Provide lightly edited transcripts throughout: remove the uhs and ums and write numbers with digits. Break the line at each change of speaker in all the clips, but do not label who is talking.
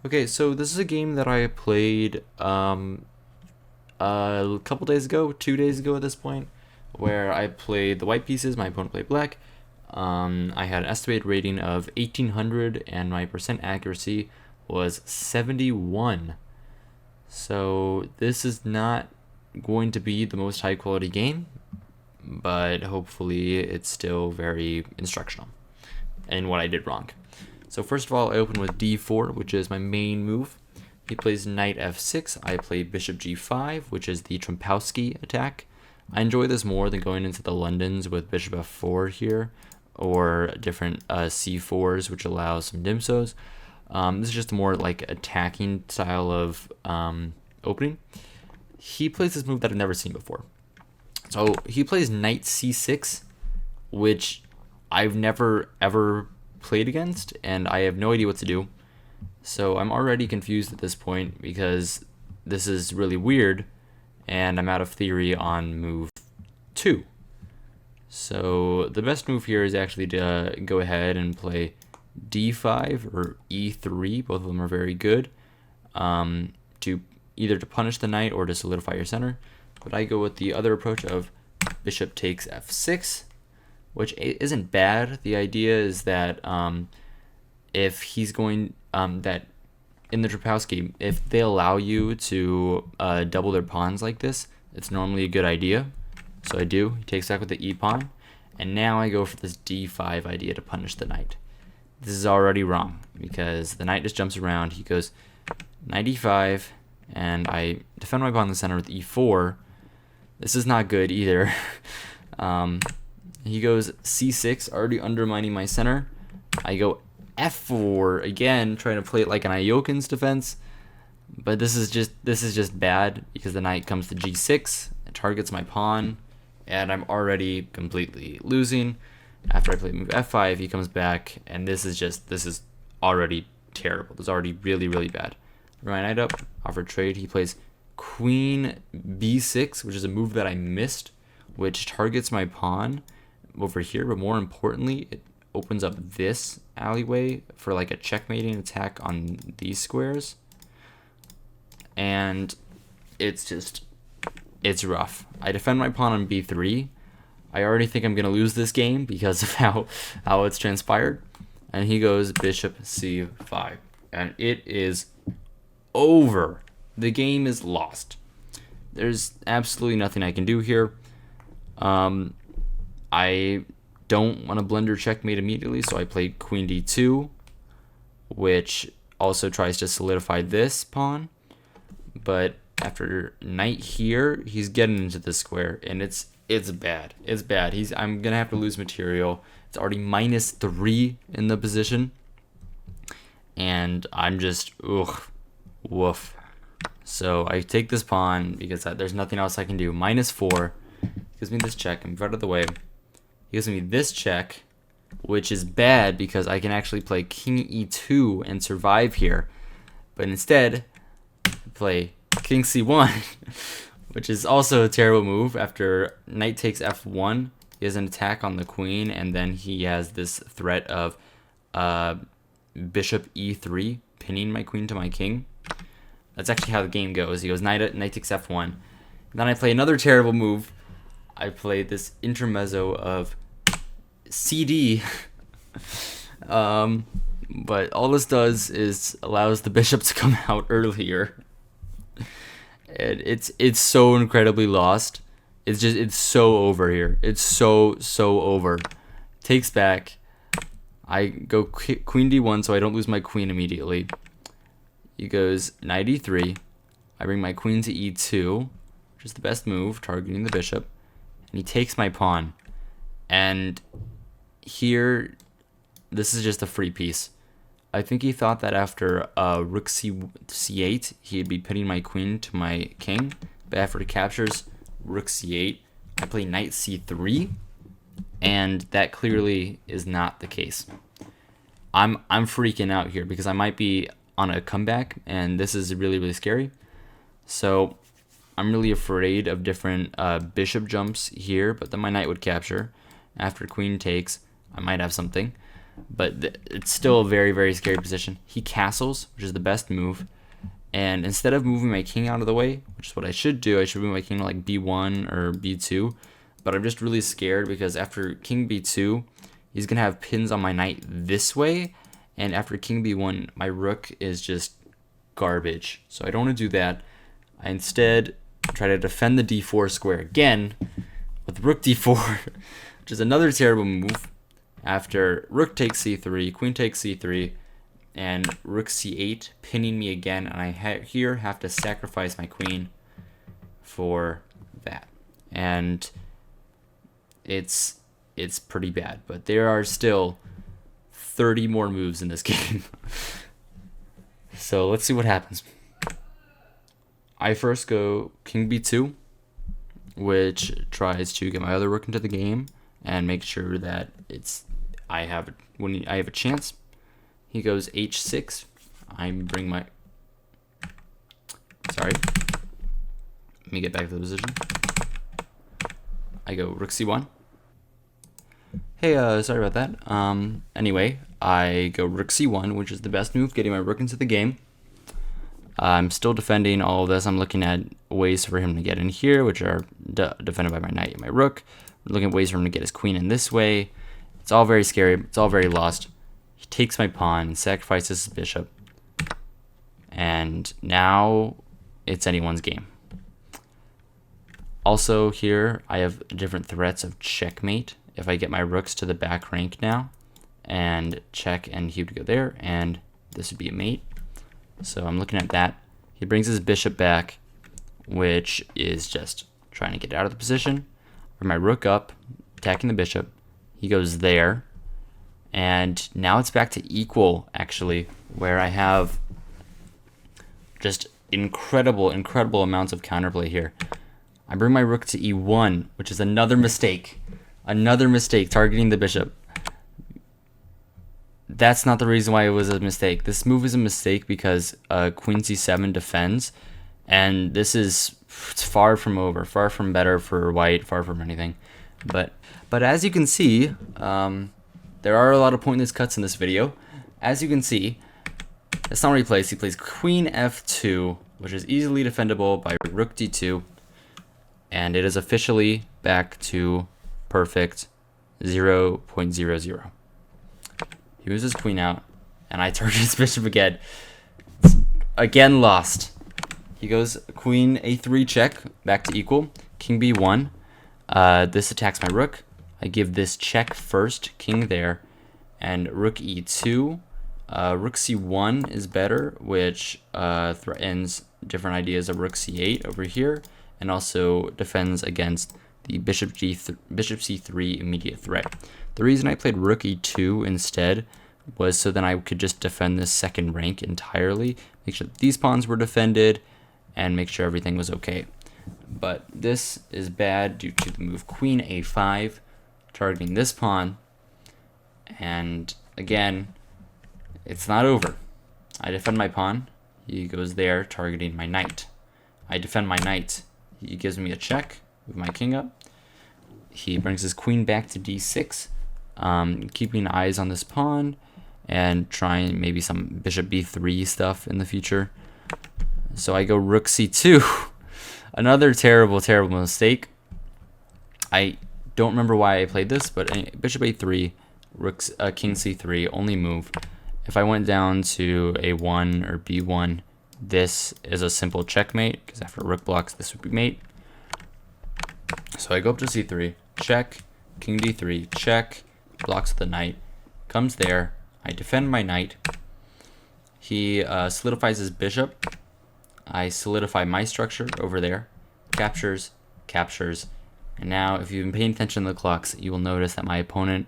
Okay, so this is a game that I played a couple days ago, 2 days ago at this point, where I played the white pieces, my opponent played black. I had an estimated rating of 1800 and my percent accuracy was 71. So this is not going to be the most high quality game, but hopefully it's still very instructional in what I did wrong. So first of all, I open with d4, which is my main move. He plays knight f6. I play bishop g5, which is the Trompowsky attack. I enjoy this more than going into the Londons with bishop f4 here, or different c4s, which allows some dimsos. This is just a more like attacking style of opening. He plays this move that I've never seen before. So he plays knight c6, which I've never ever played against, and I have no idea what to do. So I'm already confused at this point because this is really weird, and I'm out of theory on move 2. So the best move here is actually to go ahead and play d5 or e3. Both of them are very good, to either to punish the knight or to solidify your center. But I go with the other approach of bishop takes f6, which isn't bad. The idea is that if he's going that in the Trompowsky, if they allow you to double their pawns like this, it's normally a good idea. So I do. He takes back with the e pawn, and now I go for this d5 idea to punish the knight. This is already wrong because the knight just jumps around. He goes knight e5, and I defend my pawn in the center with e4. This is not good either. He goes c6, already undermining my center. I go f4 again, trying to play it like an Iokin's defense, but this is just bad because the knight comes to g6, it targets my pawn, and I'm already completely losing. After I play move f5, he comes back, and this is already terrible. This is already really bad. Bring my knight up, offer trade. He plays queen b6, which is a move that I missed, which targets my pawn over here, but more importantly, it opens up this alleyway for like a checkmating attack on these squares, and it's rough. I defend my pawn on b3. I already think I'm gonna lose this game because of how it's transpired, and he goes bishop c5, and it is over. The game is lost. There's absolutely nothing I can do here. I don't want to blunder checkmate immediately, so I play queen d2, which also tries to solidify this pawn. But after knight here, he's getting into this square, and it's bad. It's bad. I'm gonna have to lose material. It's already -3 in the position, and I'm just woof. So I take this pawn because there's nothing else I can do. -4 gives me this check. I'm out of the way. He gives me this check, which is bad because I can actually play king e2 and survive here. But instead, I play king c1, which is also a terrible move. After knight takes f1, he has an attack on the queen, and then he has this threat of bishop e3, pinning my queen to my king. That's actually how the game goes. He goes knight takes f1. Then I play another terrible move. I play this intermezzo of CD. But all this does is allows the bishop to come out earlier. And it's so incredibly lost. It's so over here. It's so over. Takes back. I go queen d1 so I don't lose my queen immediately. He goes knight e3. I bring my queen to e2, which is the best move, targeting the bishop. And he takes my pawn. And here, this is just a free piece. I think he thought that after rook c8, he'd be pinning my queen to my king. But after he captures rook c8, I play knight c3. And that clearly is not the case. I'm freaking out here because I might be on a comeback, and this is really scary. So I'm really afraid of different bishop jumps here, but then my knight would capture. After queen takes, I might have something. but it's still a very, very scary position. He castles, which is the best move. And instead of moving my king out of the way, which is what I should do, I should move my king to like b1 or b2. But I'm just really scared because after king b2, he's going to have pins on my knight this way. And after king b1, my rook is just garbage. So I don't want to do that. I instead try to defend the d4 square again with rook d4, which is another terrible move. After rook takes c3, queen takes c3, and rook c8, pinning me again, and I here have to sacrifice my queen for that. And it's pretty bad, but there are still 30 more moves in this game. So let's see what happens. I first go king b2, which tries to get my other rook into the game and make sure that I have a chance. He goes h6. I bring my let me get back to the position. I go rook c1. Hey, sorry about that. Anyway, I go rook c1, which is the best move, getting my rook into the game. I'm still defending all of this. I'm looking at ways for him to get in here, which are defended by my knight and my rook. I'm looking at ways for him to get his queen in this way. It's all very scary. It's all very lost. He takes my pawn and sacrifices his bishop. And now it's anyone's game. Also here, I have different threats of checkmate. If I get my rooks to the back rank now, and check, and he would go there, and this would be a mate. So I'm looking at that. He brings his bishop back, which is just trying to get out of the position. Bring my rook up, attacking the bishop. He goes there. And now it's back to equal, actually, where I have just incredible amounts of counterplay here. I bring my rook to e1, which is another mistake. Another mistake, targeting the bishop. That's not the reason why it was a mistake. This move is a mistake because queen c7 defends, and this is far from over, far from better for white, far from anything. But as you can see, there are a lot of pointless cuts in this video. As you can see, that's not what he plays. He plays queen f2, which is easily defendable by rook d2, and it is officially back to perfect 0.00. He moves his queen out, and I target his bishop again. It's again lost. He goes queen a3 check, back to equal. King b1. This attacks my rook. I give this check first, king there, and rook e2. Rook c1 is better, which threatens different ideas of rook c8 over here, and also defends against the bishop c3 immediate threat. The reason I played rook e2 instead was so that I could just defend this second rank entirely, make sure that these pawns were defended, and make sure everything was okay. But this is bad due to the move queen a5, targeting this pawn, and again, it's not over. I defend my pawn, he goes there, targeting my knight. I defend my knight, he gives me a check, move my king up. He brings his queen back to d6, keeping eyes on this pawn and trying maybe some bishop b3 stuff in the future. So I go rook c2. Another terrible mistake. I don't remember why I played this, but bishop a3, king c3, only move. If I went down to a1 or b1, this is a simple checkmate, because after rook blocks, this would be mate. So I go up to c3, check, king d3, check, blocks the knight, comes there, I defend my knight, he solidifies his bishop, I solidify my structure over there, captures, and now if you've been paying attention to the clocks, you will notice that my opponent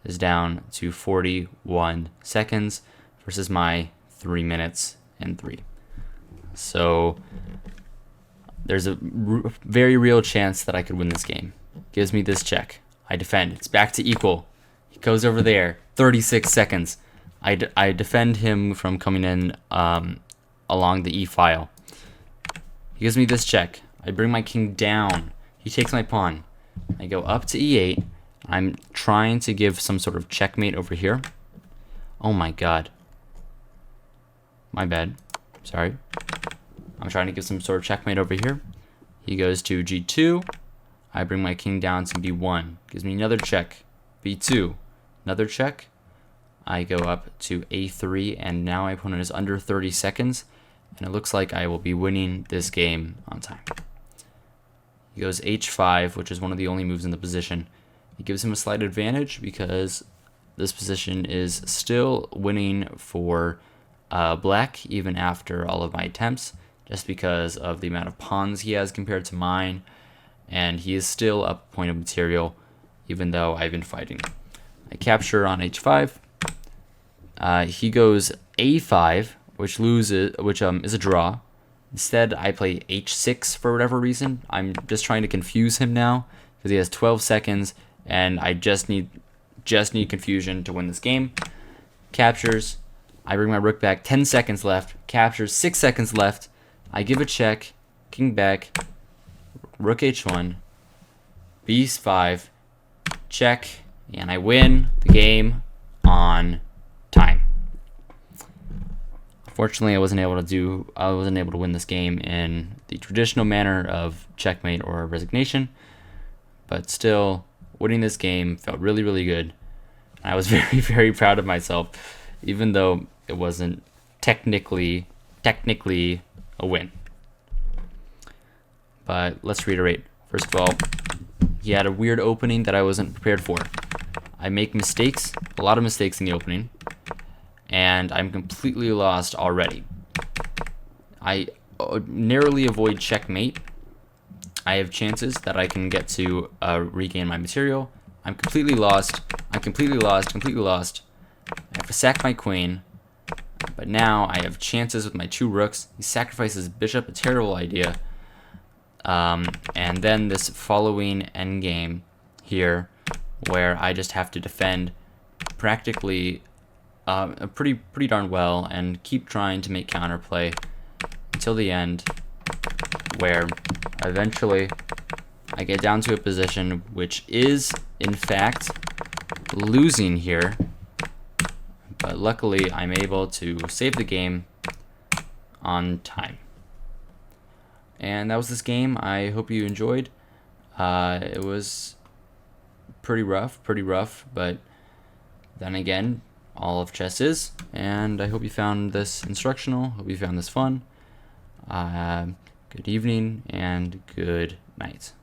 is down to 41 seconds versus my 3 minutes and 3. So there's a very real chance that I could win this game. Gives me this check. I defend. It's back to equal. He goes over there. 36 seconds. I defend him from coming in along the e file. He gives me this check. I bring my king down. He takes my pawn. I go up to e8. I'm trying to give some sort of checkmate over here. Oh my god. My bad. Sorry. I'm trying to give some sort of checkmate over here. He goes to g2. I bring my king down to b1. Gives me another check. b2. Another check. I go up to a3, and now my opponent is under 30 seconds, and it looks like I will be winning this game on time. He goes h5, which is one of the only moves in the position. It gives him a slight advantage because this position is still winning for black even after all of my attempts, just because of the amount of pawns he has compared to mine, and he is still up a point of material even though I've been fighting. I capture on h5. He goes a5, which is a draw. Instead, I play h6 for whatever reason. I'm just trying to confuse him now because he has 12 seconds, and I just need confusion to win this game. Captures. I bring my rook back. 10 seconds left. Captures. 6 seconds left. I give a check. King back. Rook h1. b5. Check, and I win the game on time. Fortunately, I wasn't able to win this game in the traditional manner of checkmate or resignation, but still, winning this game felt really, really good. I was very, very proud of myself, even though it wasn't technically a win. But let's reiterate. First of all, he had a weird opening that I wasn't prepared for. I make mistakes, a lot of mistakes in the opening, and I'm completely lost already. I narrowly avoid checkmate. I have chances that I can get to regain my material. I'm completely lost. I'm completely lost. I have to sack my queen, but now I have chances with my 2 rooks. He sacrifices bishop, a terrible idea. And then this following endgame here, where I just have to defend practically pretty darn well and keep trying to make counterplay until the end, where eventually I get down to a position which is in fact losing here, but luckily I'm able to save the game on time. And that was this game. I hope you enjoyed. It was pretty rough, but then again, all of chess is, and I hope you found this instructional. Hope you found this fun. Good evening and good night.